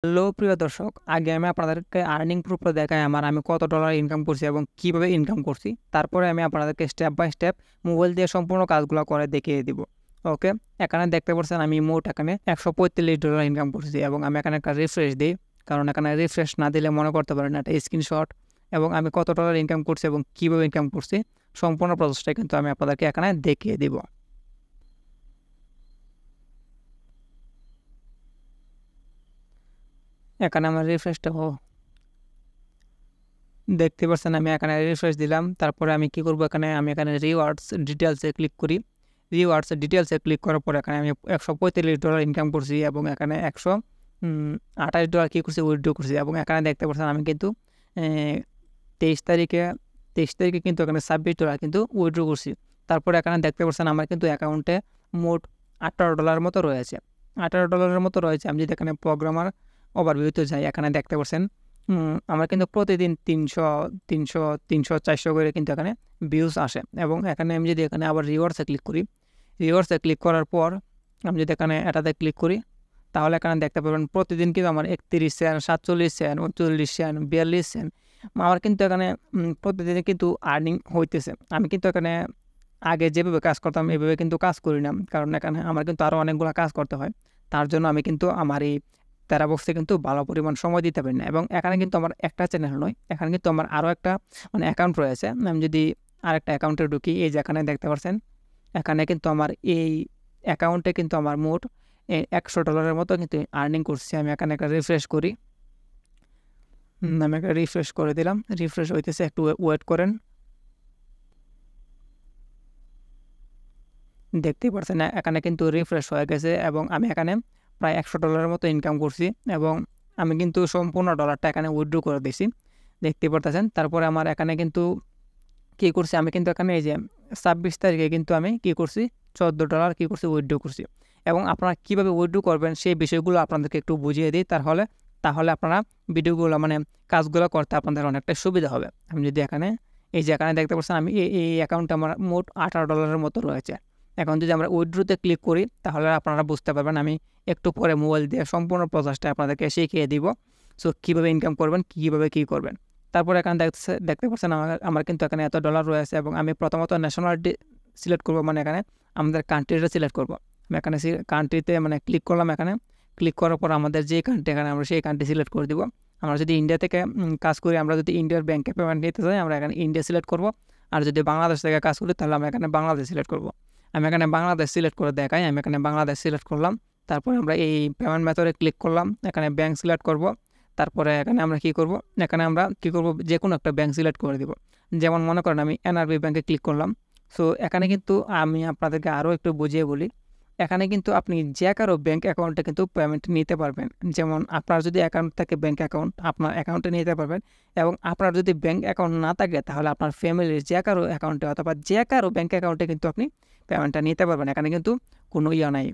Hello প্রিয় দর্শক, আগে আমি আপনাদেরকে আর্নিং প্রুফটা দেখাই আমি কত ডলার ইনকাম করছি এবং কিভাবে ইনকাম করছি। তারপরে আমি আপনাদেরকে স্টেপ বাই স্টেপ মোবাইল দিয়ে সম্পূর্ণ কাজগুলো করে দেখিয়ে দিব। ওকে, এখানে দেখতে পাচ্ছেন আমি মোট এখানে $145 ইনকাম করছি এবং আমি এখানে একটা রিফ্রেশ দিই, কারণ এখানে রিফ্রেশ না দিলে মনে করতে পারেন একটা স্ক্রিনশট এবং আমি কত ডলার ইনকাম করছি এবং কীভাবে ইনকাম করছি সম্পূর্ণ প্রসেসটা কিন্তু আমি আপনাদেরকে এখানে দেখিয়ে দিব। এখানে আমার রিফ্রেশটা দেখতে পাচ্ছেন আমি এখানে রিফ্রেশ দিলাম। তারপরে আমি কি করব, আমি এখানে রিওয়ার্ডস ডিটেলসে ক্লিক করি। রিওয়ার্ডস ডিটেলসে ক্লিক করার পরে এখানে আমি $145 ইনকাম করছি এবং এখানে $128 কী করছি, উইথড্র করছি। এবং এখানে দেখতে পাচ্ছেন আমি কিন্তু 23 তারিখে কিন্তু এখানে $26 কিন্তু উইথড্র করছি। তারপরে এখানে দেখতে পাচ্ছেন আমার কিন্তু অ্যাকাউন্টে মোট $18 মতো রয়েছে। $18 মতো রয়েছে। আমি যদি এখানে প্রোগ্রামার ওভারভিউতে যাই, এখানে দেখতে পাচ্ছেন আমার কিন্তু প্রতিদিন 300, 400 করে কিন্তু এখানে ভিউজ আসে। এবং এখানে আমি যদি এখানে আবার রিওয়ার্ডসে ক্লিক করি, রিওয়ার্ডসে ক্লিক করার পর আমি যদি এখানে এটাতে ক্লিক করি, তাহলে এখানে দেখতে পাবেন প্রতিদিন কিন্তু আমার 31 সেন্ট, 47 সেন্ট, 39 সেন্ট, 42 সেন্ট আমার কিন্তু এখানে প্রতিদিন কিন্তু আর্নিং হইতেছে। আমি কিন্তু এখানে আগে যেভাবে কাজ করতাম এভাবে কিন্তু কাজ করি না, কারণ এখানে আমার কিন্তু আরও অনেকগুলো কাজ করতে হয়। তার জন্য আমি কিন্তু আমার এই প্যারাবক্সে কিন্তু ভালো পরিমাণ সময় দিতে পারি না। এবং এখানে কিন্তু আমার একটা চ্যানেল নয়, এখানে কিন্তু আমার আরও একটা অ্যাকাউন্ট রয়েছে। আমি যদি আরেকটা অ্যাকাউন্টে ঢুকি, এই যে এখানে দেখতে পাচ্ছেন, এখানে কিন্তু আমার এই অ্যাকাউন্টে কিন্তু আমার মোট $100 মতো কিন্তু আর্নিং করছি। আমি এখানে একটা রিফ্রেশ করি, আমি একটা রিফ্রেশ করে দিলাম। রিফ্রেশ হইতেছে, একটু ওয়েট করেন। দেখতেই পাচ্ছেন এখানে কিন্তু রিফ্রেশ হয়ে গেছে এবং আমি এখানে প্রায় $100 মতো ইনকাম করছি এবং আমি কিন্তু সম্পূর্ণ ডলারটা এখানে উইথড্র করে দিয়েছি, দেখতে পারতেছেন। তারপরে আমার এখানে কিন্তু কী করছি, আমি কিন্তু এখানে এই যে 26 তারিখে কিন্তু আমি কী করছি, $14 কী করছি, উইথড্র করছি। এবং আপনারা কীভাবে উইথড্র করবেন সেই বিষয়গুলো আপনাদেরকে একটু বুঝিয়ে দিই, তাহলে আপনারা ভিডিওগুলো কাজগুলো করতে আপনাদের অনেকটা সুবিধা হবে। আমি যদি এখানে এই যে এখানে দেখতে পাচ্ছেন আমি এই অ্যাকাউন্টে আমার মোট $18 মতো রয়েছে। এখন যদি আমরা উইথড্রোতে ক্লিক করি, তাহলে আপনারা বুঝতে পারবেন। আমি একটু পরে মোবাইল দিয়ে সম্পূর্ণ প্রসেসটা আপনাদেরকে শিখিয়ে দিব। সো কীভাবে ইনকাম করবেন, কীভাবে কী করবেন। তারপরে এখানে দেখতে পাচ্ছেন আমার কিন্তু এখানে এত ডলার রয়েছে এবং আমি প্রথমত ন্যাশনালিটি সিলেক্ট করব, এখানে আমাদের কান্ট্রিটা সিলেক্ট করব। আমি এখানে কান্ট্রিতে ক্লিক করলাম। এখানে ক্লিক করার পর আমাদের যে কান্ট্রি, এখানে আমরা সেই কান্ট্রি সিলেক্ট করে দিব। আমরা যদি ইন্ডিয়া থেকে কাজ করি, আমরা যদি ইন্ডিয়ার ব্যাংকে পেমেন্ট নিতে চাই, আমরা এখানে ইন্ডিয়া সিলেক্ট করব। আর যদি বাংলাদেশ থেকে কাজ করি, তাহলে আমরা এখানে বাংলাদেশ সিলেক্ট করব। আমি এখানে বাংলাদেশ সিলেক্ট করে দেখাই, আমি এখানে বাংলাদেশ সিলেক্ট করলাম। তারপরে আমরা এই পেমেন্ট মেথডে ক্লিক করলাম, এখানে ব্যাংক সিলেক্ট করব। তারপরে এখানে আমরা কী করব, যে কোনো একটা ব্যাংক সিলেক্ট করে দিব। যেমন মনে করেন আমি NRB ব্যাংকে ক্লিক করলাম। সো এখানে কিন্তু আমি আপনাদেরকে আরও একটু বুঝিয়ে বলি, এখানে কিন্তু আপনি যে কারো ব্যাংক অ্যাকাউন্টে কিন্তু পেমেন্ট নিতে পারবেন। যেমন আপনার যদি অ্যাকাউন্ট থাকে, ব্যাংক অ্যাকাউন্ট আপনার অ্যাকাউন্টে নিতে পারবেন। এবং আপনার যদি ব্যাংক অ্যাকাউন্ট না থাকে, তাহলে আপনার ফ্যামিলির যে কারো অ্যাকাউন্টে অথবা যে কারো ব্যাংক অ্যাকাউন্টে কিন্তু আপনি পেমেন্টটা নিতে পারবেন। এখানে কিন্তু কোনো নাই,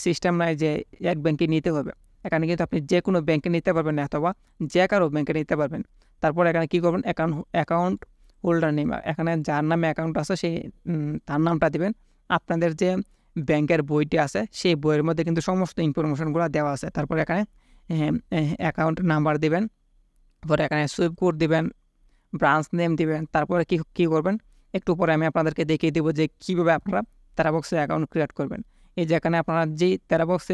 সিস্টেম নাই যে এক ব্যাংকে নিতে হবে। এখানে কিন্তু আপনি যে কোনো ব্যাংকে নিতে পারবেন অথবা যে কারো ব্যাংকে নিতে পারবেন। তারপর এখানে কী করবেন, অ্যাকাউন্ট হোল্ডার নেম, এখানে যার নামে অ্যাকাউন্ট আছে সেই তার নামটা দিবেন। আপনাদের যে ব্যাংকের বইটি আছে সেই বইয়ের মধ্যে কিন্তু সমস্ত ইনফরমেশনগুলো দেওয়া আছে। তারপর এখানে অ্যাকাউন্ট নাম্বার দিবেন, পরে এখানে সুইফট কোড দিবেন, ব্রাঞ্চ নেম দিবেন। তারপরে কী করবেন, একটু পরে আমি আপনাদেরকে দেখিয়ে দেবো যে কীভাবে আপনারা টেরাবক্সে অ্যাকাউন্ট ক্রিয়েট করবেন। এই যে এখানে আপনারা যেই টেরাবক্সে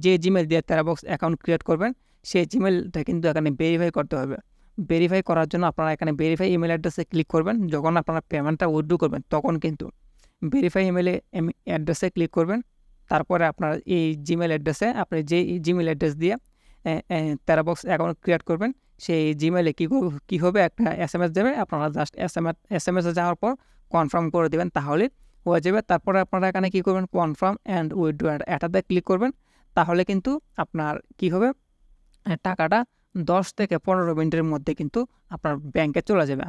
যে জিমেল দিয়ে টেরাবক্স অ্যাকাউন্ট ক্রিয়েট করবেন, সেই জিমেলটা কিন্তু এখানে ভেরিফাই করতে হবে। ভেরিফাই করার জন্য আপনারা এখানে ভেরিফাই ইমেল অ্যাড্রেসে ক্লিক করবেন। যখন আপনারা পেমেন্টটা উইথড্র করবেন, তখন কিন্তু ভেরিফাই ইমেলে অ্যাড্রেসে ক্লিক করবেন। তারপরে আপনার এই জিমেল অ্যাড্রেসে আপনি যে জিমেল অ্যাড্রেস দিয়ে টেরাবক্স অ্যাকাউন্ট ক্রিয়েট করবেন, সেই জিমেলে কী হবে, একটা SMS দেবে। আপনারা জাস্ট SMS যাওয়ার পর কনফার্ম করে দেবেন, তাহলে হয়ে যাবে। তারপরে আপনারা এখানে কী করবেন, কনফার্ম অ্যান্ড উইথড্র এটাতে ক্লিক করবেন। তাহলে কিন্তু আপনার কী হবে, টাকাটা 10 থেকে 15 মিনিটের মধ্যে কিন্তু আপনার ব্যাংকে চলে যাবে।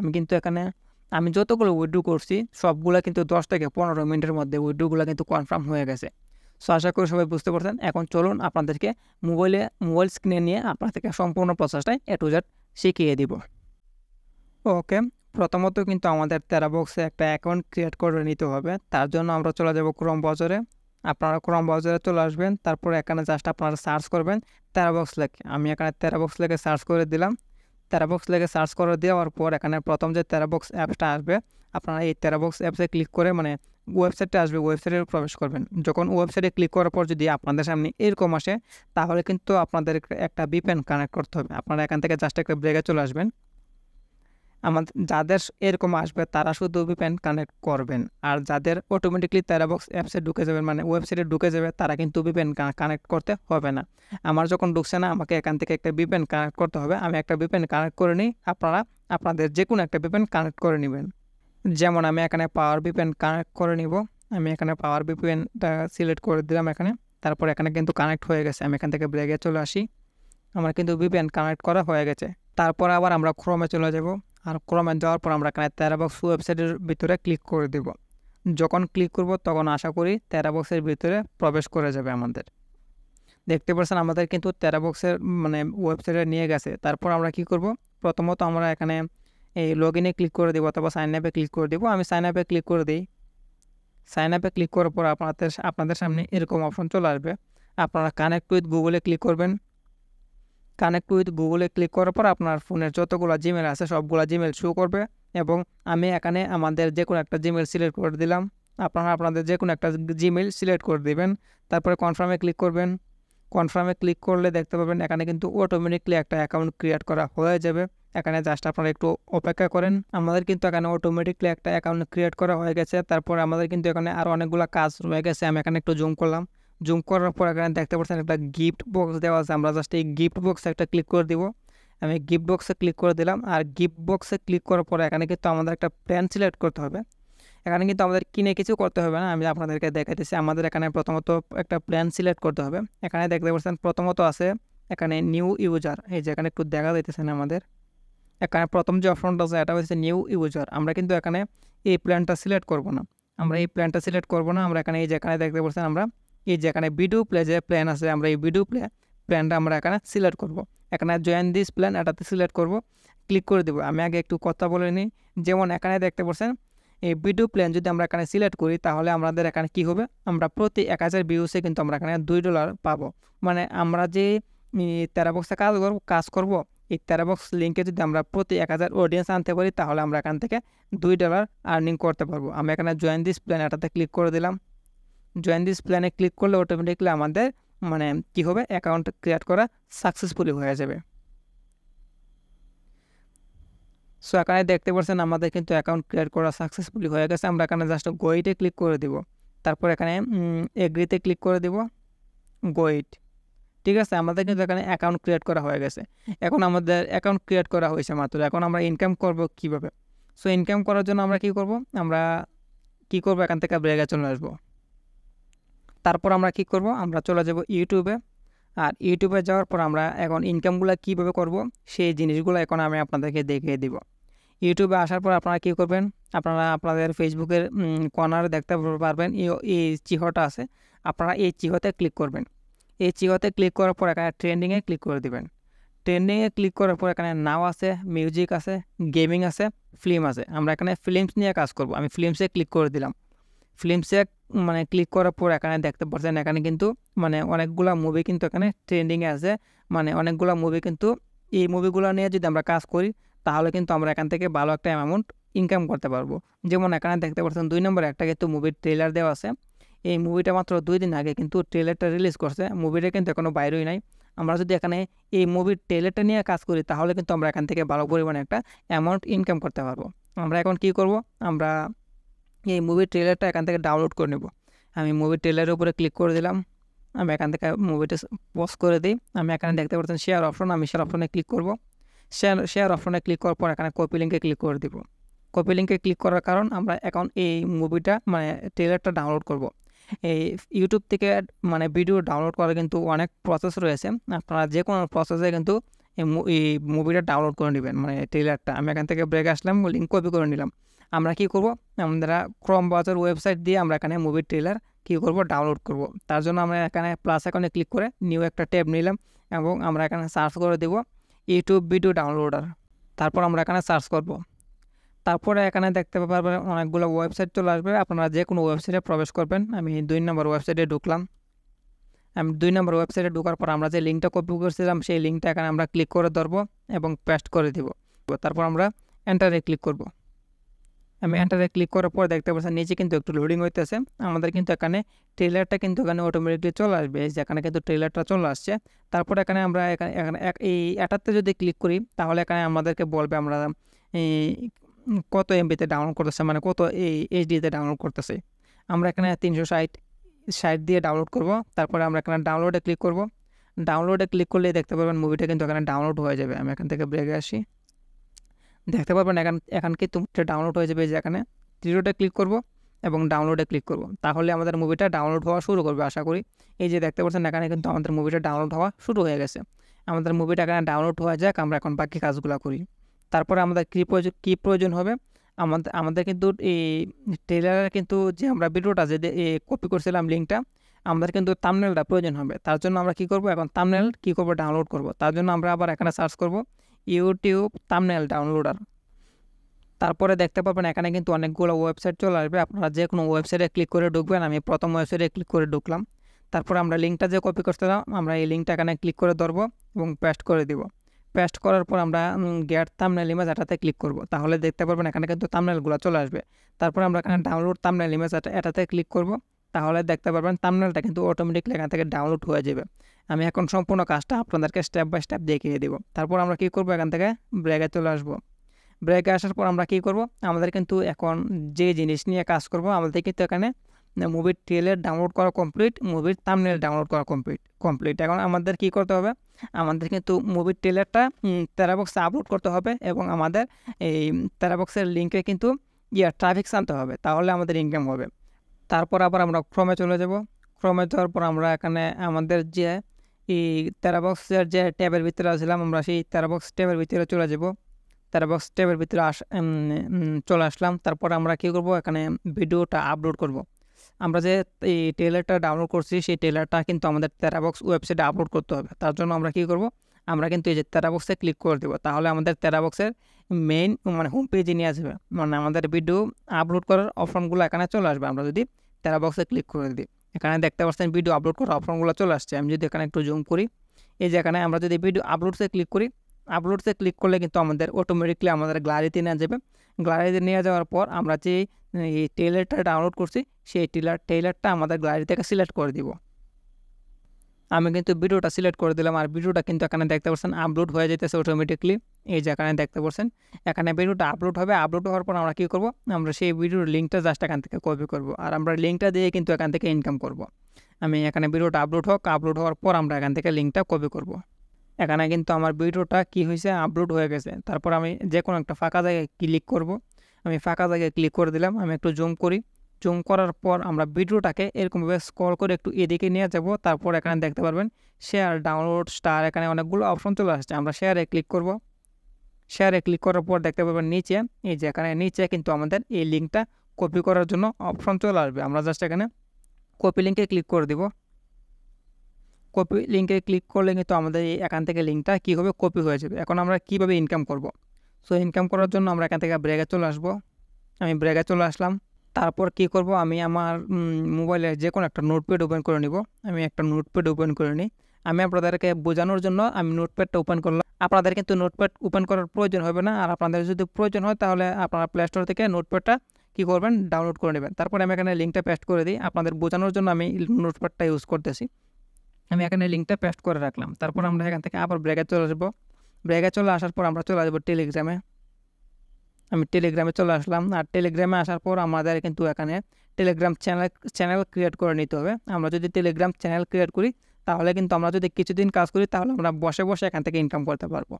আমি যতগুলো উইথড্র করছি সবগুলো কিন্তু 10 থেকে 15 মিনিটের মধ্যে উইথড্রগুলো কিন্তু কনফার্ম হয়ে গেছে। সো আশা করি সবাই বুঝতে পারছেন। এখন চলুন আপনাদেরকে মোবাইল স্ক্রিনে নিয়ে আপনাদেরকে সম্পূর্ণ প্রসেসটাই A to Z শিখিয়ে দিব। ওকে, প্রথমত কিন্তু আমাদের টেরাবক্সে একটা অ্যাকাউন্ট ক্রিয়েট করে নিতে হবে। তার জন্য আমরা চলে যাব ক্রোম ব্রাউজারে। আপনারা ক্রোম ব্রাউজারে চলে আসবেন, তারপর এখানে জাস্ট আপনারা সার্চ করবেন টেরাবক্স লেখে। আমি এখানে টেরাবক্স লেখে সার্চ করে দিলাম। টেরাবক্স লেখে সার্চ করে দেওয়ার পর এখানে প্রথম যে টেরাবক্স অ্যাপসটা আসবে, আপনারা এই টেরাবক্স অ্যাপসে ক্লিক করে মানে ওয়েবসাইটটা আসবে, ওয়েবসাইটে প্রবেশ করবেন। যখন ওয়েবসাইটে ক্লিক করার পর যদি আপনাদের সামনে এরকম আসে, তাহলে কিন্তু আপনাদের একটা ভিপিএন কানেক্ট করতে হবে। আপনারা এখান থেকে জাস্ট একটা ব্রেকে চলে আসবেন। আমাদের যাদের এরকম আসবে তারা শুধু ভিপিএন কানেক্ট করবেন, আর যাদের অটোমেটিকলি টেরাবক্স অ্যাপসে ঢুকে যাবে মানে ওয়েবসাইটে ঢুকে যাবে, তারা কিন্তু ভিপিএন কানেক্ট করতে হবে না। আমার যখন ঢুকছে না, আমাকে এখান থেকে একটা ভিপিএন কানেক্ট করতে হবে। আমি একটা ভিপিএন কানেক্ট করে নিই, আপনারা আপনাদের যে কোনো একটা ভিপিএন কানেক্ট করে নেবেন। যেমন আমি এখানে পাওয়ার ভিপিএন কানেক্ট করে নিব। আমি এখানে পাওয়ার ভিপিএনটা সিলেক্ট করে দিলাম এখানে। তারপর এখানে কিন্তু কানেক্ট হয়ে গেছে। আমি এখান থেকে ব্রেকে চলে আসি, আমার কিন্তু ভিপিএন কানেক্ট করা হয়ে গেছে। তারপর আবার আমরা ক্রোমে চলে যাব, আর ক্রোমে যাওয়ার পর আমরা এখানে টেরাবক্স ওয়েবসাইটের ভিতরে ক্লিক করে দেব। যখন ক্লিক করব তখন আশা করি টেরাবক্সের ভিতরে প্রবেশ করে যাবে আমাদের। দেখতে পাচ্ছেন আমাদের কিন্তু টেরাবক্সের মানে ওয়েবসাইটে নিয়ে গেছে। তারপর আমরা কি করব, প্রথমত আমরা এখানে এই লগ ইনে ক্লিক করে দেবো অথবা সাইন আপে ক্লিক করে দেবো। আমি সাইন আপে ক্লিক করে দিই। সাইন আপে ক্লিক করার পর আপনাদের সামনে এরকম অপশন চলে আসবে। আপনারা কানেক্ট উইথ গুগলে ক্লিক করবেন। কানেক্ট উইথ গুগলে ক্লিক করার পর আপনার ফোনের যতগুলো জিমেল আছে সবগুলো জিমেল শো করবে, এবং আমি এখানে আমাদের যে কোনো একটা জিমেল সিলেক্ট করে দিলাম। আপনারা আপনাদের যে কোনো একটা জিমেল সিলেক্ট করে দেবেন। তারপরে কনফার্মে ক্লিক করবেন। কনফার্মে ক্লিক করলে দেখতে পাবেন এখানে কিন্তু অটোমেটিকলি একটা অ্যাকাউন্ট ক্রিয়েট করা হয়ে যাবে। এখানে জাস্ট আপনারা একটু অপেক্ষা করেন। আমাদের কিন্তু এখানে অটোমেটিকলি একটা অ্যাকাউন্ট ক্রিয়েট করা হয়ে গেছে। তারপর আমাদের কিন্তু এখানে আরও অনেকগুলো কাজ রয়ে গেছে। আমি এখানে একটু জুম করলাম। জুম করার পর এখানে দেখতে পাচ্ছেন একটা গিফট বক্স দেওয়া আছে। আমরা জাস্ট এই গিফট বক্সে একটা ক্লিক করে দিব। আমি গিফট বক্সে ক্লিক করে দিলাম। আর গিফট বক্সে ক্লিক করার পরে এখানে কিন্তু আমাদের একটা প্ল্যান সিলেক্ট করতে হবে। এখানে কিন্তু আমাদের কিনে কিছু করতে হবে না, আমি আপনাদেরকে দেখাইতেছি। আমাদের এখানে প্রথমত একটা প্ল্যান সিলেক্ট করতে হবে। এখানে দেখতে পাচ্ছেন প্রথমত আছে এখানে নিউ ইউজার, এই যে এখানে একটু দেখা যাইতেছে না আমাদের। এখানে প্রথম যে অপশনটা আছে এটা হচ্ছে নিউ ইউজার। আমরা কিন্তু এখানে এই প্ল্যানটা সিলেক্ট করব না, আমরা এই প্ল্যানটা সিলেক্ট করব না। আমরা এখানে এই যে এখানে দেখতে পাচ্ছেন আমরা এই যে এখানে ভিডিও প্লে যে প্ল্যান আছে, আমরা এই ভিডিও প্ল্যানটা আমরা এখানে সিলেক্ট করব। এখানে জয়েন দিস প্ল্যান এটাতে সিলেক্ট করব, ক্লিক করে দেবো। আমি আগে একটু কথা বলে নিই। যেমন এখানে দেখতে পাচ্ছেন এই ভিডিও প্ল্যান যদি আমরা এখানে সিলেক্ট করি, তাহলে আমাদের এখানে কি হবে, আমরা প্রতি 1000 ভিউসে কিন্তু আমরা এখানে $2 পাবো। মানে আমরা যে টেরাবক্সে কাজ করব এই টেরাবক্স লিঙ্কে যদি আমরা প্রতি 1000 অডিয়েন্স আনতে পারি, তাহলে আমরা এখান থেকে $2 আর্নিং করতে পারবো। আমি এখানে জয়েন দিস প্ল্যান এটাতে ক্লিক করে দিলাম। জয়েন দিস প্ল্যানে ক্লিক করলে অটোমেটিকলি আমাদের মানে কি হবে, অ্যাকাউন্ট ক্রিয়েট করা সাকসেসফুলি হয়ে যাবে। সো এখানে দেখতে পাচ্ছেন আমাদের কিন্তু অ্যাকাউন্ট ক্রিয়েট করা সাকসেসফুলি হয়ে গেছে। আমরা এখানে জাস্ট গোইটে ক্লিক করে দিব। তারপর এখানে এগ্রিতে ক্লিক করে দিব, গোইট। ঠিক আছে, আমাদের কিন্তু এখানে অ্যাকাউন্ট ক্রিয়েট করা হয়ে গেছে। এখন আমাদের অ্যাকাউন্ট ক্রিয়েট করা হয়েছে মাত্র। এখন আমরা ইনকাম করব কিভাবে? সো ইনকাম করার জন্য আমরা কি করব, এখান থেকে ব্রেকে চলে আসবো। তারপর আমরা কি করব, আমরা চলে যাব ইউটিউবে। আর ইউটিউবে যাওয়ার পর আমরা এখন ইনকামগুলো কীভাবে করব সেই জিনিসগুলো এখন আমি আপনাদেরকে দেখিয়ে দিব। ইউটিউবে আসার পর আপনারা কী করবেন, আপনারা আপনাদের ফেসবুকের কর্নারে দেখতে পারবেন এই চিহ্নটা আছে। আপনারা এই চিহ্নতে ক্লিক করবেন। এই চিহ্নতে ক্লিক করার পর এখানে ট্রেন্ডিংয়ে ক্লিক করে দেবেন। ট্রেন্ডিংয়ে ক্লিক করার পর এখানে নাও আছে, মিউজিক আছে, গেমিং আছে, ফিল্ম আছে। আমরা এখানে ফিল্মস নিয়ে কাজ করব। আমি ফিল্মসে ক্লিক করে দিলাম। ফিল্মসে মানে ক্লিক করার পর এখানে দেখতে পাচ্ছেন এখানে কিন্তু মানে অনেকগুলো মুভি কিন্তু এখানে ট্রেন্ডিংয়ে আছে। মানে অনেকগুলো মুভি কিন্তু এই মুভিগুলো নিয়ে যদি আমরা কাজ করি, তাহলে কিন্তু আমরা এখান থেকে ভালো একটা অ্যামাউন্ট ইনকাম করতে পারবো। যেমন এখানে দেখতে পাচ্ছেন 2 নম্বরে একটা কিন্তু মুভির ট্রেলার দেওয়া আছে। এই মুভিটা মাত্র 2 দিন আগে কিন্তু ট্রেলারটা রিলিজ করছে, মুভিটা কিন্তু এখনও বাইরেই নাই। আমরা যদি এখানে এই মুভির ট্রেলারটা নিয়ে কাজ করি, তাহলে কিন্তু আমরা এখান থেকে ভালো পরিমাণে একটা অ্যামাউন্ট ইনকাম করতে পারবো। আমরা এখন কি করব, আমরা এই মুভির ট্রেলারটা এখান থেকে ডাউনলোড করে নেব। আমি মুভির ট্রেলারের উপরে ক্লিক করে দিলাম। আমি এখান থেকে মুভিটা পজ করে দিই। আমি এখানে দেখতে পাচ্ছেন শেয়ার অপশন, আমি শেয়ার অপশনে ক্লিক করব। শেয়ার অপশনে ক্লিক করার পর এখানে কপি লিঙ্কে ক্লিক করে দিব। কপি লিঙ্কে ক্লিক করার কারণ আমরা এখন এই মুভিটা মানে ট্রেলারটা ডাউনলোড করব। এই ইউটিউব থেকে মানে ভিডিও ডাউনলোড করার কিন্তু অনেক প্রসেস রয়েছে। আপনারা যে কোনো প্রসেসে কিন্তু এই মুভিটা ডাউনলোড করে নেবেন, মানে ট্রেলারটা। আমি এখান থেকে ব্রেক আসলাম, লিঙ্ক কপি করে নিলাম। আমরা কি করব, আমরা ক্রোম ব্রাউজার ওয়েবসাইট দিয়ে আমরা এখানে মুভির ট্রেলার কী করব, ডাউনলোড করব। তার জন্য আমরা এখানে প্লাস আইকনে ক্লিক করে নিউ একটা ট্যাব নিলাম, এবং আমরা এখানে সার্চ করে দেব ইউটিউব ভিডিও ডাউনলোডার। তারপর আমরা এখানে সার্চ করব। তারপরে এখানে দেখতে পারবেন অনেকগুলো ওয়েবসাইট চলে আসবে, আপনারা যে কোনো ওয়েবসাইটে প্রবেশ করবেন। আমি 2 নম্বর ওয়েবসাইটে ঢুকলাম। আমি 2 নম্বর ওয়েবসাইটে ঢোকার পর আমরা যে লিঙ্কটা কপি করছিলাম সেই লিঙ্কটা এখানে আমরা ক্লিক করে ধরবো এবং পেস্ট করে দিব। তারপর আমরা এন্টারে ক্লিক করব। আমি এন্টারে ক্লিক করার পর দেখতে পাচ্ছেন নিচে কিন্তু একটু লোডিং হইতেছে। আমাদের কিন্তু এখানে ট্রেলারটা কিন্তু এখানে অটোমেটিকলি চলে আসবে, যেখানে কিন্তু ট্রেলারটা চলে আসছে। তারপর এখানে আমরা এখানে এই এটাতে যদি ক্লিক করি তাহলে এখানে আমাদেরকে বলবে আমরা কত এমবিতে ডাউনলোড করতেছে, মানে কত এইচডিতে ডাউনলোড করতেছে। আমরা এখানে 360 দিয়ে ডাউনলোড করব। তারপরে আমরা এখানে ডাউনলোডে ক্লিক করব। ডাউনলোডে ক্লিক করলে দেখতে পারবেন মুভিটা কিন্তু এখানে ডাউনলোড হয়ে যাবে। আমি এখান থেকে ব্রেকে আসি, দেখতে পারবেন এখন কিন্তু ডাউনলোড হয়ে যাবে। যে এখানে 3 ক্লিক করব এবং ডাউনলোডে ক্লিক করব, তাহলে আমাদের মুভিটা ডাউনলোড হওয়া শুরু করবে আশা করি। এই যে দেখতে পাচ্ছেন এখানে কিন্তু আমাদের মুভিটা ডাউনলোড হওয়া শুরু হয়ে গেছে। আমাদের মুভিটা এখানে ডাউনলোড হয়ে যাক, আমরা এখন বাকি কাজগুলো করি। তারপরে আমাদের কী প্রয়োজন হবে, আমাদের কিন্তু এই ট্রেলারের কিন্তু যে আমরা ভিডিওটা যে কপি করছিলাম লিঙ্কটা, আমাদের কিন্তু থাম্বনেলটা প্রয়োজন হবে। তার জন্য আমরা কী করব, এখন থাম্বনেল কী করব, ডাউনলোড করব। তার জন্য আমরা আবার এখানে সার্চ করব ইউটিউব থাম্বনেল ডাউনলোডার। তারপরে দেখতে পাবেন এখানে কিন্তু অনেকগুলো ওয়েবসাইট চলে আসবে, আপনারা যে কোনো ওয়েবসাইটে ক্লিক করে ঢুকবেন। আমি প্রথম ওয়েবসাইটে ক্লিক করে ঢুকলাম। তারপরে আমরা লিঙ্কটা যে কপি করছিলাম আমরা এই লিঙ্কটা এখানে ক্লিক করে ধরবো এবং পেস্ট করে দিব। পেস্ট করার পর আমরা গেট থাম্বনেল ইমেজ এটাতে ক্লিক করব, তাহলে দেখতে পারবেন এখানে কিন্তু থাম্বনেলগুলো চলে আসবে। তারপরে আমরা এখানে ডাউনলোড থাম্বনেল ইমেজ এটাতে ক্লিক করব, তাহলে দেখতে পারবেন থাম্বনেলটা কিন্তু অটোমেটিকলি এখান থেকে ডাউনলোড হয়ে যাবে। আমি এখন সম্পূর্ণ কাজটা আপনাদেরকে স্টেপ বাই স্টেপ দেখিয়ে দিব। তারপর আমরা কী করব, এখান থেকে ব্রেকে চলে আসবো। ব্রেকে আসার পর আমরা কী করব, আমাদের কিন্তু এখন যে জিনিস নিয়ে কাজ করব, আমাদের কিন্তু এখানে মুভির ট্রেলার ডাউনলোড করা কমপ্লিট, মুভির থাম্বনেল ডাউনলোড করা কমপ্লিট। এখন আমাদের কি করতে হবে, আমাদের কিন্তু মুভির ট্রেলারটা টেরাবক্সে আপলোড করতে হবে এবং আমাদের এই টেরাবক্সের লিঙ্কে কিন্তু ট্রাফিক আনতে হবে, তাহলে আমাদের ইনকাম হবে। তারপর আবার আমরা ক্রমে চলে যাব। ক্রমে যাওয়ার পর আমরা এখানে আমাদের যে এই টেরাবক্সের যে ট্যাবের ভিতরে আসছিলাম, আমরা সেই টেরাবক্স ট্যাবের ভিতরে চলে যাব। টেরাবক্স ট্যাবের ভিতরে চলে আসলাম। তারপর আমরা কী করব, এখানে ভিডিওটা আপলোড করব। আমরা যে এই ট্রেলারটা ডাউনলোড করছি সেই ট্রেলারটা কিন্তু আমাদের টেরাবক্স ওয়েবসাইটে আপলোড করতে হবে। তার জন্য আমরা কী করব, আমরা কিন্তু এই যে টেরাবক্সে ক্লিক করে দেবো, তাহলে আমাদের টেরাবক্সের মেইন মানে হোম পেজে নিয়ে আসবে, মানে আমাদের ভিডিও আপলোড করার অপশনগুলো এখানে চলে আসবে। আমরা যদি টেরাবক্সে ক্লিক করে দিই, এখানে দেখতে পাচ্ছেন ভিডিও আপলোড করার অপশনগুলো চলে আসছে। আমি যদি এখানে একটু জুম করি, এই যে এখানে আমরা যদি ভিডিও আপলোডসে ক্লিক করি, আপলোডসে ক্লিক করলে কিন্তু আমাদের অটোমেটিকলি আমাদের গ্যালারিতে নিয়ে যাবে। গ্যালারিতে নিয়ে যাওয়ার পর আমরা যে এই ট্রেলারটা ডাউনলোড করছি সেই ট্রেলারটা আমাদের গ্যালারি থেকে সিলেক্ট করে দিব। আমি কিন্তু ভিডিওটা সিলেক্ট করে দিলাম, আর ভিডিওটা কিন্তু এখানে দেখতে পাচ্ছেন আপলোড হয়ে যেতেছে অটোমেটিকলি। এই যে এখানে দেখতে পাচ্ছেন এখানে ভিডিওটা আপলোড হবে। আপলোড হওয়ার পর আমরা কী করব, আমরা সেই ভিডিওর লিঙ্কটা জাস্ট এখান থেকে কপি করব, আর আমরা লিঙ্কটা দিয়ে কিন্তু এখান থেকে ইনকাম করব। আমি এখানে ভিডিওটা আপলোড হওয়ার পর আমরা এখান থেকে লিঙ্কটা কপি করব। এখানে কিন্তু আমার ভিডিওটা কি হয়েছে, আপলোড হয়ে গেছে। তারপর আমি যে কোনো একটা ফাঁকা জায়গায় ক্লিক করব। আমি ফাঁকা জায়গায় ক্লিক করে দিলাম। আমি একটু জুম করি, জুম করার পর আমরা ভিডিওটাকে এরকমভাবে স্ক্রল করে একটু এদিকে নিয়ে যাব। তারপর এখানে দেখতে পারবেন শেয়ার, ডাউনলোড, স্টার, এখানে অনেকগুলো অপশন চলে আসছে। আমরা শেয়ারে ক্লিক করব। শেয়ারে ক্লিক করার পর দেখতে পারবেন নিচে, এই যে এখানে নিচে কিন্তু আমাদের এই লিঙ্কটা কপি করার জন্য অপশন চলে আসবে। আমরা জাস্ট এখানে কপি লিঙ্কে ক্লিক করে দিব। কপি লিঙ্কে ক্লিক করলে কিন্তু আমাদের এখান থেকে লিঙ্কটা কী হবে, কপি হয়ে যাবে। এখন আমরা কীভাবে ইনকাম করব, সো ইনকাম করার জন্য আমরা এখান থেকে ব্রেকে চলে আসব। আমি ব্রেকে চলে আসলাম। তারপর কি করব, আমি আমার মোবাইলে যে কোনো একটা নোটপ্যাড ওপেন করে নিব। আমি একটা নোটপ্যাড ওপেন করে নিই। আমি আপনাদেরকে বোঝানোর জন্য আমি নোটপ্যাডটা ওপেন করলাম। আপনাদের কিন্তু নোটপ্যাড ওপেন করার প্রয়োজন হবে না, আর আপনাদের যদি প্রয়োজন হয় তাহলে আপনারা প্লে স্টোর থেকে নোটপ্যাডটা কী করবেন, ডাউনলোড করে নেবেন। তারপরে আমি এখানে লিঙ্কটা পেস্ট করে দিই। আপনাদের বোঝানোর জন্য আমি নোটপ্যাডটা ইউজ করতেছি। আমি এখানে লিঙ্কটা পেস্ট করে রাখলাম। তারপর আমরা এখান থেকে আবার ব্রেকে চলে আসবো। ব্রেকে চলে আসার পর আমরা চলে আসবো টেলিগ্রামে। আমি টেলিগ্রামে চলে আসলাম। আর টেলিগ্রামে আসার পর আমাদের কিন্তু এখানে টেলিগ্রাম চ্যানেল ক্রিয়েট করে নিতে হবে। আমরা যদি টেলিগ্রাম চ্যানেল ক্রিয়েট করি তাহলে কিন্তু আমরা যদি কিছুদিন কাজ করি তাহলে আমরা বসে বসে এখান থেকে ইনকাম করতে পারবো।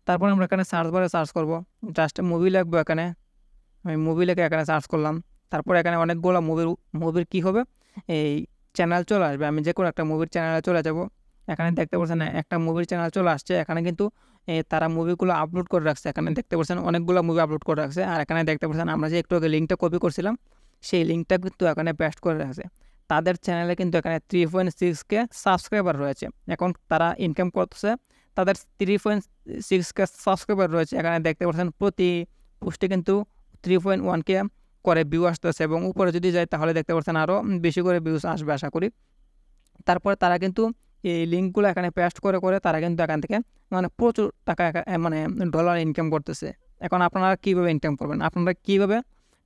তারপর আমরা এখানে সার্চ বারে সার্চ করব, জাস্ট মুভি লিখবো। এখানে আমি মুভি লিখে এখানে সার্চ করলাম। তারপর এখানে অনেকগুলো মুভির কী হবে, এই চ্যানেল চলে আসবে। আমি যে কোনো একটা মুভির চ্যানেলে চলে যাব। এখানে দেখতে পাচ্ছেন একটা মুভির চ্যানেল চলে আসছে। এখানে কিন্তু তারা মুভিগুলো আপলোড করে রাখছে। এখানে দেখতে পাচ্ছেন অনেকগুলো মুভি আপলোড করে রাখছে। আর এখানে দেখতে পাচ্ছেন আমরা যে একটু আগে লিঙ্কটা কপি করছিলাম সেই লিঙ্কটা কিন্তু এখানে পেস্ট করে রাখছে। তাদের চ্যানেলে কিন্তু এখানে 3.6K সাবস্ক্রাইবার রয়েছে। এখন তারা ইনকাম করতেছে, তাদের 3.6K সাবস্ক্রাইবার রয়েছে। এখানে দেখতে পাচ্ছেন প্রতি পোস্টে কিন্তু 3.1K করে ভিউ আসতেছে এবং উপরে যদি যায় তাহলে দেখতে পাচ্ছেন আরও বেশি করে ভিউজ আসবে আশা করি। তারপরে তারা কিন্তু এই লিঙ্কগুলো এখানে পেস্ট করে করে তারা কিন্তু এখান থেকে মানে প্রচুর টাকা মানে ডলার ইনকাম করতেছে। এখন আপনারা কীভাবে ইনকাম করবেন, আপনারা কীভাবে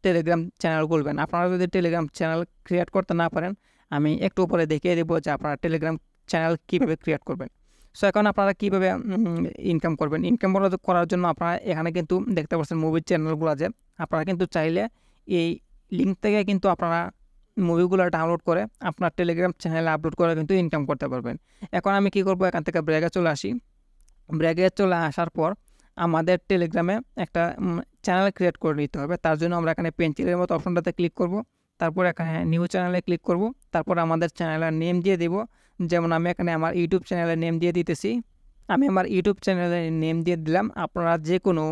টেলিগ্রাম চ্যানেল খুলবেন? আপনারা যদি টেলিগ্রাম চ্যানেল ক্রিয়েট করতে না পারেন, আমি একটু উপরে দেখিয়ে দেবো যে আপনারা টেলিগ্রাম চ্যানেল কীভাবে ক্রিয়েট করবেন। সো এখন আপনারা কীভাবে ইনকাম করবেন? ইনকাম করার জন্য আপনারা এখানে কিন্তু দেখতে পাচ্ছেন মুভির চ্যানেলগুলো আছে। আপনারা কিন্তু চাইলে এই লিঙ্ক থেকে কিন্তু আপনারা মুভিগুলো ডাউনলোড করে আপনার টেলিগ্রাম চ্যানেলে আপলোড করে কিন্তু ইনকাম করতে পারবেন। এখন আমি কি করব, এখান থেকে ব্র্যাগে চলে আসি। ব্র্যাগে চলে আসার পর আমাদের টেলিগ্রামে একটা চ্যানেল ক্রিয়েট করে নিতে হবে। তার জন্য আমরা এখানে পেন্সিলের মতো অপশনটাতে ক্লিক করব, তারপর এখানে নিউ চ্যানেলে ক্লিক করব, তারপর আমাদের চ্যানেলের নেম দিয়ে দেব। যেমন আমি এখানে আমার ইউটিউব চ্যানেলের নেম দিয়ে দিতেছি। আমি আমার ইউটিউব চ্যানেলের নেম দিয়ে দিলাম। আপনারা যে কোনো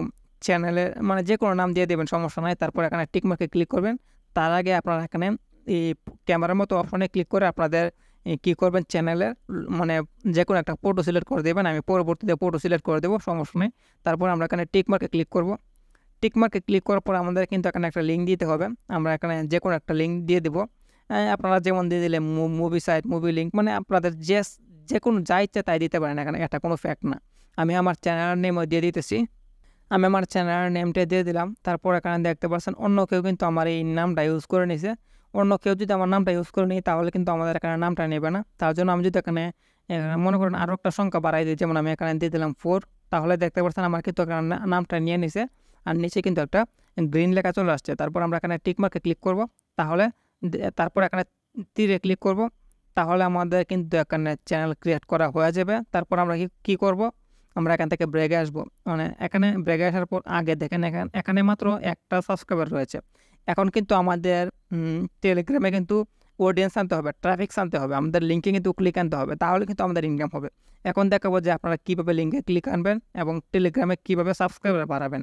চ্যানেলের মানে যে কোনো নাম দিয়ে দেবেন, সমস্যা নাই। তারপর এখানে টিকমার্কে ক্লিক করবেন। তার আগে আপনারা এখানে এই ক্যামেরার মতো অপশনে ক্লিক করে আপনাদের কী করবেন, চ্যানেলের মানে যে কোনো একটা ফটো সিলেক্ট করে দেবেন। আমি পরবর্তীতে ফটো সিলেক্ট করে দেবো, সমস্যা নেই। তারপর আমরা এখানে টিকমার্কে ক্লিক করব। টিকমার্কে ক্লিক করার পর আমাদের কিন্তু এখানে একটা লিঙ্ক দিতে হবে। আমরা এখানে যে কোনো একটা লিঙ্ক দিয়ে দেবো। আপনারা যেমন দিয়ে দিলে মুভি সাইট, মুভি লিঙ্ক, মানে আপনাদের যে কোনো যা ইচ্ছা তাই দিতে পারেন, এখানে এটা কোনো ফ্যাক্ট না। আমি আমার চ্যানেলের নেমও দিয়ে দিতেছি। আমি আমার চ্যানেলের নেমটা দিয়ে দিলাম। তারপর এখানে দেখতে পাচ্ছেন অন্য কেউ কিন্তু আমার এই নামটা ইউজ করে নিছে। অন্য কেউ যদি আমার নামটা ইউজ করে নিই তাহলে কিন্তু আমাদের এখানে নামটা নেবে না। তার জন্য আমি যদি এখানে মনে করেন আরও একটা সংখ্যা বাড়াই দিই, যেমন আমি এখানে দিয়ে দিলাম 4, তাহলে দেখতে পাচ্ছেন আমার কিন্তু এখানে নামটা নিয়ে নিছে আর নিচে কিন্তু একটা গ্রিন লেখা চলে আসছে। তারপর আমরা এখানে টিকমার্কে ক্লিক করব, তারপর এখানে তীরে ক্লিক করব, তাহলে আমাদের কিন্তু এখানে চ্যানেল ক্রিয়েট করা হয়ে যাবে। তারপর আমরা কি করব, আমরা এখান থেকে ব্র্যাগে আসবো। মানে এখানে ব্র্যাগে আসার পর আগে দেখেন এখানে মাত্র একটা সাবস্ক্রাইবার রয়েছে। এখন কিন্তু আমাদের টেলিগ্রামে কিন্তু অডিয়েন্স আনতে হবে, ট্রাফিক আনতে হবে, আমাদের লিঙ্কে কিন্তু ক্লিক আনতে হবে, তাহলে কিন্তু আমাদের ইনকাম হবে। এখন দেখাবো যে আপনারা কীভাবে লিঙ্কে ক্লিক আনবেন এবং টেলিগ্রামে কীভাবে সাবস্ক্রাইবার বাড়াবেন।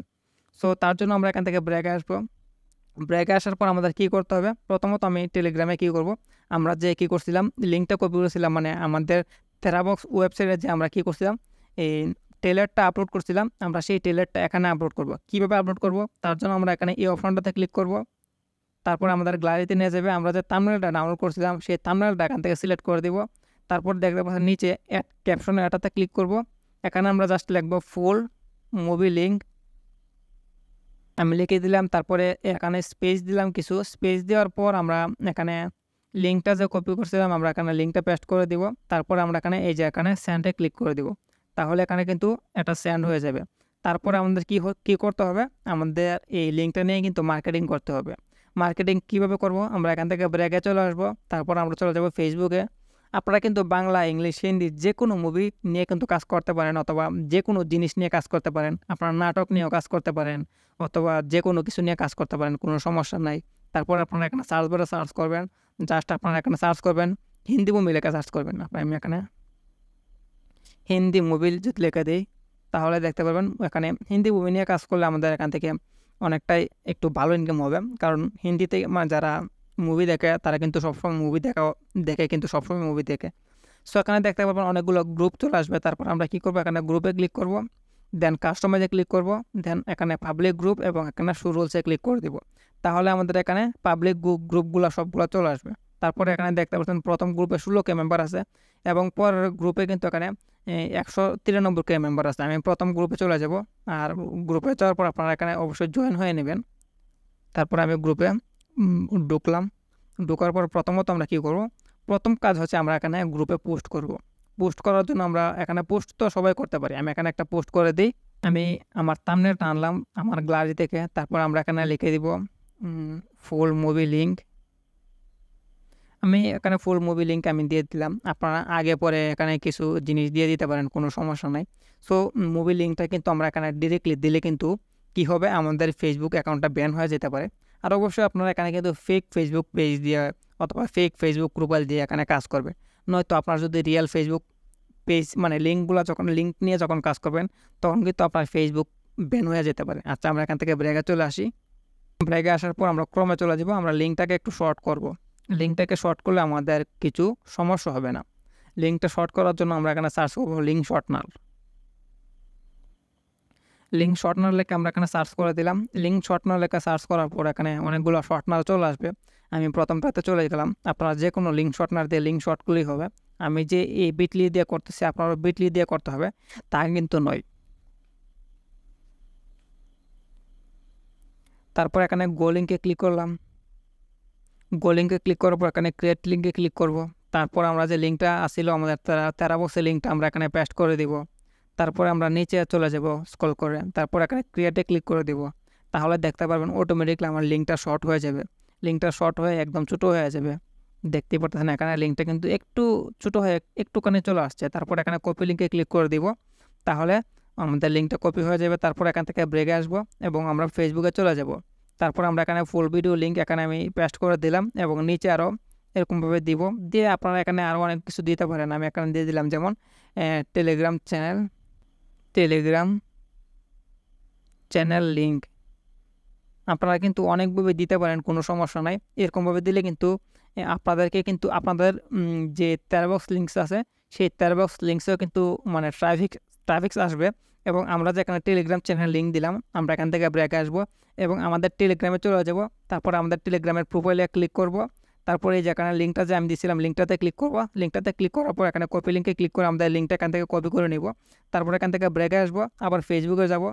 সো তার জন্য আমরা এখান থেকে ব্র্যাগে আসবো। ব্র্যাগে আসার পর আমাদের কী করতে হবে, প্রথমত আমি টেলিগ্রামে কী করব, আমরা যে কী করছিলাম লিঙ্কটা কপি করেছিলাম, মানে আমাদের থেরাবক্স ওয়েবসাইটে যে আমরা কী করছিলাম এই টেলারটা আপলোড করছিলাম, আমরা সেই টেলারটা এখানে আপলোড করব। কীভাবে আপলোড করব, তার জন্য আমরা এখানে এই অপশনটাতে ক্লিক করব। তারপর আমাদের গ্যালারিতে নিয়ে যাবে। আমরা যে থাম্বনেলটা ডাউনলোড করছিলাম সেই থাম্বনেলটা এখান থেকে সিলেক্ট করে দেব। তারপর দেখতে পাচ্ছেন নিচে অ্যাড ক্যাপশনে এটাতে ক্লিক করব। এখানে আমরা জাস্ট লিখব ফুল মুভি লিঙ্ক, আমি লিখে দিলাম। তারপরে এখানে স্পেস দিলাম, কিছু স্পেস দেওয়ার পর আমরা এখানে লিঙ্কটা যে কপি করছিলাম আমরা এখানে লিঙ্কটা পেস্ট করে দিব। তারপর আমরা এখানে এই যে এখানে সেন্ডে ক্লিক করে দিব, তাহলে এখানে কিন্তু এটা সেন্ড হয়ে যাবে। তারপরে আমাদের কী করতে হবে, আমাদের এই লিঙ্কটা নিয়ে কিন্তু মার্কেটিং করতে হবে। মার্কেটিং কীভাবে করব, আমরা এখান থেকে ব্র্যাগে চলে আসবো। তারপর আমরা চলে যাব ফেসবুকে। আপনারা কিন্তু বাংলা, ইংলিশ, হিন্দি যে কোনো মুভি নিয়ে কিন্তু কাজ করতে পারেন, অথবা যে কোনো জিনিস নিয়ে কাজ করতে পারেন। আপনারা নাটক নিয়েও কাজ করতে পারেন, অথবা যে কোনো কিছু নিয়ে কাজ করতে পারেন, কোনো সমস্যা নাই। তারপর আপনারা এখানে সার্চ বারে সার্চ করবেন, জাস্ট আপনারা এখানে সার্চ করবেন হিন্দি মুভি লেখা সার্চ করবেন। আমি এখানে হিন্দি মুভি যদি লেখা দিই তাহলে দেখতে পারবেন এখানে হিন্দি মুভি নিয়ে কাজ করলে আমাদের এখান থেকে অনেকটাই একটু ভালো ইনকাম হবে। কারণ হিন্দিতে মানে যারা মুভি দেখে তারা কিন্তু সবসময় মুভি দেখে কিন্তু সবসময় মুভি দেখে। সো এখানে দেখতে পারবেন অনেকগুলো গ্রুপ চলে আসবে। তারপর আমরা কী করবো, এখানে গ্রুপে ক্লিক করব, দেন কাস্টমাইজে ক্লিক করব, দেন এখানে পাবলিক গ্রুপ এবং এখানে শো রুলসে ক্লিক করে দেব। তাহলে আমাদের এখানে পাবলিক গ্রুপগুলো সবগুলো চলে আসবে। তারপরে এখানে দেখতে পাচ্ছেন প্রথম গ্রুপে 16K মেম্বার আছে এবং পরের গ্রুপে কিন্তু এখানে 193K মেম্বার আছে। আমি প্রথম গ্রুপে চলে যাব, আর গ্রুপে যাওয়ার পর আপনারা এখানে অবশ্যই জয়েন হয়ে নেবেন। তারপরে আমি গ্রুপে ঢুকলাম। ঢোকার পর প্রথমত আমরা কী করব, প্রথম কাজ হচ্ছে আমরা এখানে গ্রুপে পোস্ট করব। পোস্ট করার জন্য আমরা এখানে পোস্ট তো সবাই করতে পারি। আমি এখানে একটা পোস্ট করে দিই। আমি আমার থাম্বনেলটা আনলাম আমার গ্যালারি থেকে। তারপর আমরা এখানে লিখে দিব ফুল মুভি লিঙ্ক। আমি এখানে ফুল মুভি লিঙ্ক আমি দিয়ে দিলাম। আপনারা আগে পরে এখানে কিছু জিনিস দিয়ে দিতে পারেন, কোনো সমস্যা নাই। সো মুভি লিঙ্কটা কিন্তু আমরা এখানে ডিরেক্টলি দিলে কিন্তু কী হবে, আমাদের ফেসবুক অ্যাকাউন্টটা ব্যান হয়ে যেতে পারে। আর অবশ্যই আপনারা এখানে কিন্তু ফেক ফেসবুক পেজ দিয়ে অথবা ফেক ফেসবুক প্রোফাইল দিয়ে এখানে কাজ করবে। নয়তো আপনার যদি রিয়েল ফেসবুক পেজ মানে লিঙ্ক নিয়ে যখন কাজ করবেন তখন কিন্তু আপনার ফেসবুক ব্যান হয়ে যেতে পারে। আচ্ছা, আমরা এখান থেকে ব্র্যাগে চলে আসি। ব্র্যাগে আসার পর আমরা ক্রমে চলে যাব। আমরা লিঙ্কটাকে একটু শর্ট করব। লিঙ্কটাকে শর্ট করলে আমাদের কিছু সমস্যা হবে না। লিঙ্কটা শর্ট করার জন্য আমরা এখানে সার্চ করব লিঙ্ক শর্টনার। লিঙ্ক শর্টনার লেখা আমরা এখানে সার্চ করে দিলাম। লিঙ্ক শর্টনার লেখা সার্চ করার পর এখানে অনেকগুলো শর্টনার চলে আসবে। আমি প্রথমটাতে চলে গেলাম। আপনারা যে কোনো লিঙ্ক শর্টনার দিয়ে লিঙ্ক শর্টগুলি হবে। আমি যে এই বিটলি দিয়ে করতেছি আপনারা বিটলি দিয়ে করতে হবে তা কিন্তু নয়। তারপর এখানে গো লিঙ্কে ক্লিক করলাম। গো লিঙ্কে ক্লিক করার পর এখানে ক্রিয়েট লিঙ্কে ক্লিক করব। তারপর আমরা যে লিঙ্কটা আসছিল আমাদের টেরাবক্সের লিঙ্কটা আমরা এখানে পেস্ট করে দিব। তারপরে আমরা নিচে চলে যাব স্ক্রল করে। তারপর এখানে ক্রিয়েটে ক্লিক করে দিব। তাহলে দেখতে পারবেন অটোমেটিকলি আমার লিঙ্কটা শর্ট হয়ে যাবে। লিঙ্কটা শর্ট হয়ে একদম ছোটো হয়ে যাবে। দেখতেই পারতেছেন এখানে লিঙ্কটা কিন্তু একটু ছোটো হয়ে একটুখানি চলে আসছে। তারপর এখানে কপি লিঙ্কে ক্লিক করে দিব। তাহলে আমাদের লিঙ্কটা কপি হয়ে যাবে। তারপর এখান থেকে ব্রেকে আসবো এবং আমরা ফেসবুকে চলে যাব। তারপর আমরা এখানে ফুল ভিডিও লিঙ্ক এখানে আমি পেস্ট করে দিলাম এবং নিচে আরও এরকমভাবে দিব। দিয়ে আপনারা এখানে আরও অনেক কিছু দিতে পারেন। আমি এখানে দিয়ে দিলাম যেমন টেলিগ্রাম চ্যানেল লিঙ্ক। আপনারা কিন্তু অনেকভাবে দিতে পারেন, কোনো সমস্যা নাই। এরকমভাবে দিলে কিন্তু আপনাদেরকে কিন্তু আপনাদের যে টেরাবক্স লিঙ্কস আছে সেই টেরাবক্স লিঙ্কসেও কিন্তু মানে ট্রাফিক্স আসবে। এবং আমরা যে এখানে টেলিগ্রাম চ্যানেল লিঙ্ক দিলাম আমরা এখান থেকে ব্রেকে আসবো এবং আমাদের টেলিগ্রামে চলে যাব। তারপর আমাদের টেলিগ্রামের প্রোফাইলে ক্লিক করব। তারপরে এই যেখানে লিঙ্কটা যে আমি দিয়েছিলাম লিঙ্কটাতে ক্লিক করব। লিঙ্কটাতে ক্লিক করার পর এখানে কপি লিঙ্কে ক্লিক করে আমাদের লিঙ্কটা এখান থেকে কপি করে নিব। তারপর এখান থেকে ব্রেকে আসবো, আবার ফেসবুকে যাব।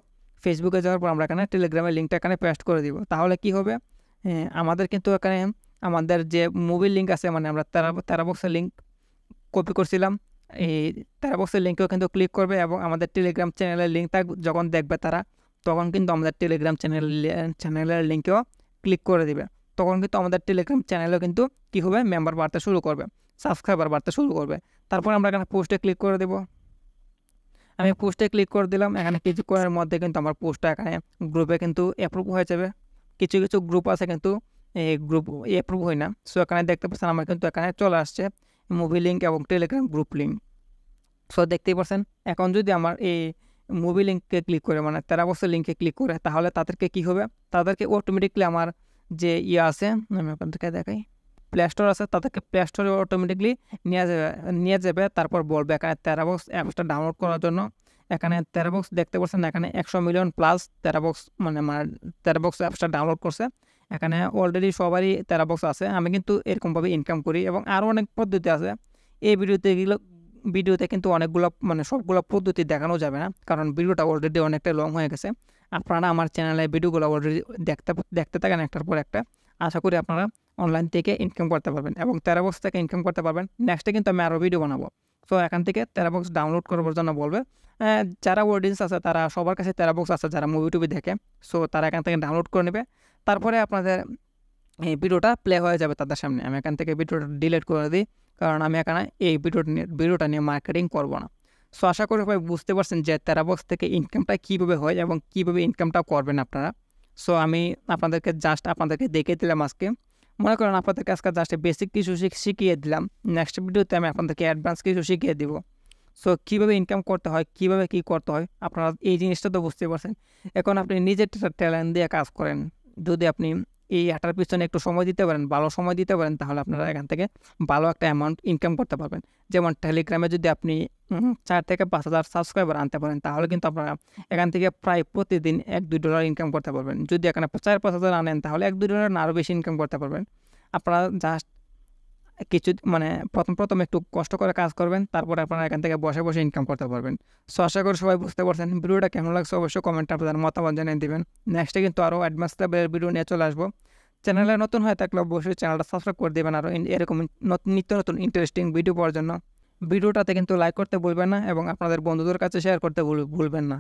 ফেসবুকে যাওয়ার পর আমরা এখানে টেলিগ্রামের লিঙ্কটা এখানে পেস্ট করে দিব। তাহলে কি হবে, আমাদের কিন্তু এখানে আমাদের যে মুভির লিঙ্ক আছে মানে আমরা টেরাবক্সের লিঙ্ক কপি করছিলাম, এই টেরাবক্সের লিঙ্কেও কিন্তু ক্লিক করবে এবং আমাদের টেলিগ্রাম চ্যানেলের লিঙ্কটা যখন দেখবে তারা তখন কিন্তু আমাদের টেলিগ্রাম চ্যানেলের লিঙ্কেও ক্লিক করে দিবে। তখন কিন্তু আমাদের টেলিগ্রাম চ্যানেলেও কিন্তু কী হবে, মেম্বার বাড়তে শুরু করবে, সাবস্ক্রাইবার বাড়তে শুরু করবে। তারপর আমরা এখানে পোস্টে ক্লিক করে দেবো। আমি পোস্টে ক্লিক করে দিলাম। এখানে কিছুক্ষণের মধ্যে কিন্তু আমার পোস্টটা এখানে গ্রুপে কিন্তু অ্যাপ্রুভ হয়ে যাবে। কিছু কিছু গ্রুপ আছে কিন্তু এই গ্রুপ অ্যাপ্রুভ হয় না। সো এখানে দেখতে পাচ্ছেন আমার কিন্তু এখানে চলে আসছে মুভি লিঙ্ক এবং টেলিগ্রাম গ্রুপ লিঙ্ক। সো দেখতেই পাচ্ছেন এখন যদি আমার এই মুভি লিঙ্কে ক্লিক করে মানে টেরাবক্সের লিঙ্কে ক্লিক করে তাহলে তাদেরকে কী হবে, তাদেরকে অটোমেটিকলি আমার যে আছে আমি আপনাদেরকে দেখাই, প্লে স্টোর আছে, তাদেরকে প্লে স্টোরে অটোমেটিকলি নিয়ে যাবে। তারপর বলবে এখানে টেরাবক্স অ্যাপসটা ডাউনলোড করার জন্য। এখানে টেরাবক্স দেখতে পাচ্ছেন এখানে 100 মিলিয়ন প্লাস টেরাবক্স মানে টেরাবক্স অ্যাপসটা ডাউনলোড করছে। এখানে অলরেডি সবারই টেরাবক্স আছে। আমি কিন্তু এরকমভাবে ইনকাম করি এবং আরও অনেক পদ্ধতি আছে। এই ভিডিওতে কিন্তু অনেকগুলো মানে সবগুলো পদ্ধতি দেখানো যাবে না, কারণ ভিডিওটা অলরেডি অনেকটা লং হয়ে গেছে। আপনারা আমার চ্যানেলে ভিডিওগুলো অলরেডি দেখতে থাকেন একটার পর একটা। আশা করি আপনারা অনলাইন থেকে ইনকাম করতে পারবেন এবং টেরাবক্স থেকে ইনকাম করতে পারবেন। নেক্সটে কিন্তু আমি আরও ভিডিও বানাবো। সো এখান থেকে টেরাবক্স ডাউনলোড করার জন্য বলবে। যারা অডিয়েন্স আছে তারা সবার কাছে টেরাবক্স আছে, যারা মুভি টুভি দেখে, সো তারা এখান থেকে ডাউনলোড করে নেবে। তারপরে আপনাদের এই ভিডিওটা প্লে হয়ে যাবে তাদের সামনে। আমি এখান থেকে ভিডিওটা ডিলিট করে দিই, কারণ আমি এখানে এই ভিডিওটা নিয়ে মার্কেটিং করব না। সো আশা করি সবাই বুঝতে পারছেন যে টেরাবক্স থেকে ইনকামটা কীভাবে হয় এবং কীভাবে ইনকামটা করবেন আপনারা। সো আমি আপনাদেরকে দেখিয়ে দিলাম আজকে। মনে করেন আপনাদেরকে আজকে জাস্ট বেসিক কিছু শিখিয়ে দিলাম। নেক্সট ভিডিওতে আমি আপনাদেরকে অ্যাডভান্স কিছু শিখিয়ে দিব। সো কীভাবে ইনকাম করতে হয়, কীভাবে কী করতে হয় আপনারা এই জিনিসটা তো বুঝতে পারছেন। এখন আপনি নিজের ট্যালেন্ট দিয়ে কাজ করেন। যদি আপনি এই হাঁটার পিছনে একটু সময় দিতে পারেন, ভালো সময় দিতে পারেন, তাহলে আপনারা এখান থেকে ভালো একটা অ্যামাউন্ট ইনকাম করতে পারবেন। যেমন টেলিগ্রামে যদি আপনি 4 থেকে 5 হাজার সাবস্ক্রাইবার আনতে পারেন তাহলে কিন্তু আপনারা এখান থেকে প্রায় প্রতিদিন $1-2 ইনকাম করতে পারবেন। যদি এখানে 4-5 হাজার আনেন তাহলে $1-2 না আরও বেশি ইনকাম করতে পারবেন। আপনারা জাস্ট কিছু মানে প্রথম একটু কষ্ট করে কাজ করবেন, তারপর আপনারা এখান থেকে বসে বসে ইনকাম করতে পারবেন। সো আশা করি সবাই বুঝতে পারছেন। ভিডিওটা কেমন লাগছে অবশ্যই কমেন্টে আপনাদের মতামত জানিয়ে দেবেন। নেক্সটে কিন্তু আরও অ্যাডভান্স লেভেলের ভিডিও নিয়ে চলে আসবো। চ্যানেলে নতুন হয়ে থাকলে অবশ্যই চ্যানেলটা সাবস্ক্রাইব করে দেবেন আরও এরকম নিত্য নতুন ইন্টারেস্টিং ভিডিও পাওয়ার জন্য। ভিডিওটাতে কিন্তু লাইক করতে ভুলবেন না এবং আপনাদের বন্ধুদের কাছে শেয়ার করতে ভুলবেন না।